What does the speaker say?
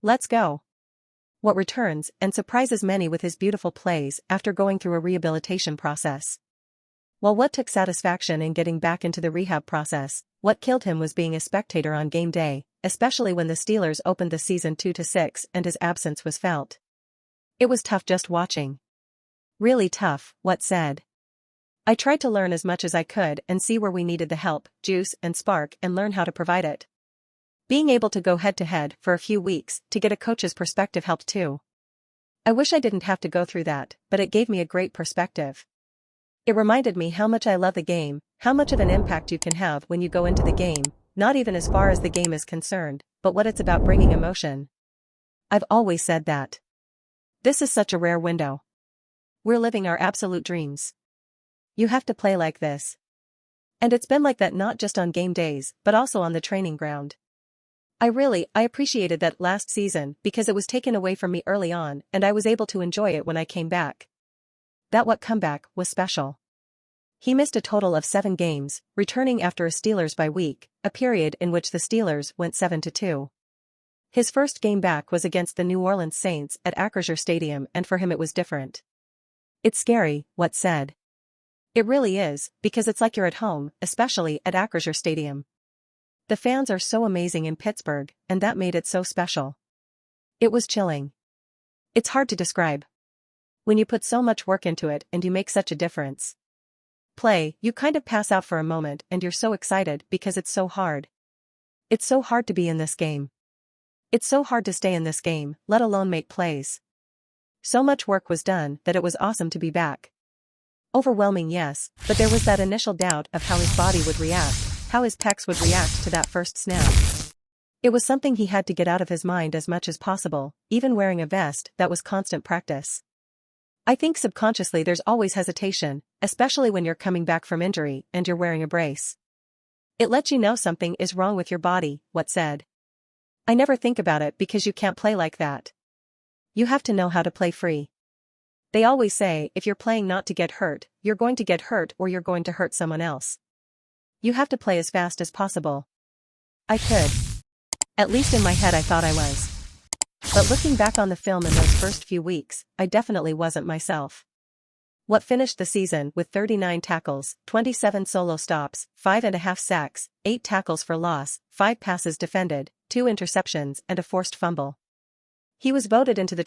Let's go. What returns and surprises many with his beautiful plays after going through a rehabilitation process. While what took satisfaction in getting back into the rehab process, what killed him was being a spectator on game day, especially when the Steelers opened the season 2-6 and his absence was felt. It was tough just watching. Really tough, What said. I tried to learn as much as I could and see where we needed the help, juice and spark and learn how to provide it. Being able to go head-to-head for a few weeks to get a coach's perspective helped too. I wish I didn't have to go through that, but it gave me a great perspective. It reminded me how much I love the game, how much of an impact you can have when you go into the game, not even as far as the game is concerned, but what it's about bringing emotion. I've always said that. This is such a rare window. We're living our absolute dreams. You have to play like this. And it's been like that not just on game days, but also on the training ground. I appreciated that last season because it was taken away from me early on and I was able to enjoy it when I came back. That what comeback was special. He missed a total of 7 games, returning after a Steelers bye week, a period in which the Steelers went 7-2. His first game back was against the New Orleans Saints at Acrisure Stadium and for him it was different. It's scary, What said. It really is, because it's like you're at home, especially at Acrisure Stadium. The fans are so amazing in Pittsburgh, and that made it so special. It was chilling. It's hard to describe. When you put so much work into it and you make such a difference. You kind of pass out for a moment and you're so excited because it's so hard. It's so hard to be in this game. It's so hard to stay in this game, let alone make plays. So much work was done that it was awesome to be back. Overwhelming, yes, but there was that initial doubt of how his body would react, how his pecs would react to that first snap. It was something he had to get out of his mind as much as possible, even wearing a vest that was constant practice. I think subconsciously there's always hesitation, especially when you're coming back from injury and you're wearing a brace. It lets you know something is wrong with your body, What said. I never think about it because you can't play like that. You have to know how to play free. They always say if you're playing not to get hurt, you're going to get hurt or you're going to hurt someone else. You have to play as fast as possible. I could. At least in my head I thought I was. But looking back on the film in those first few weeks, I definitely wasn't myself. What finished the season with 39 tackles, 27 solo stops, 5.5 sacks, 8 tackles for loss, 5 passes defended, 2 interceptions and a forced fumble. He was voted into the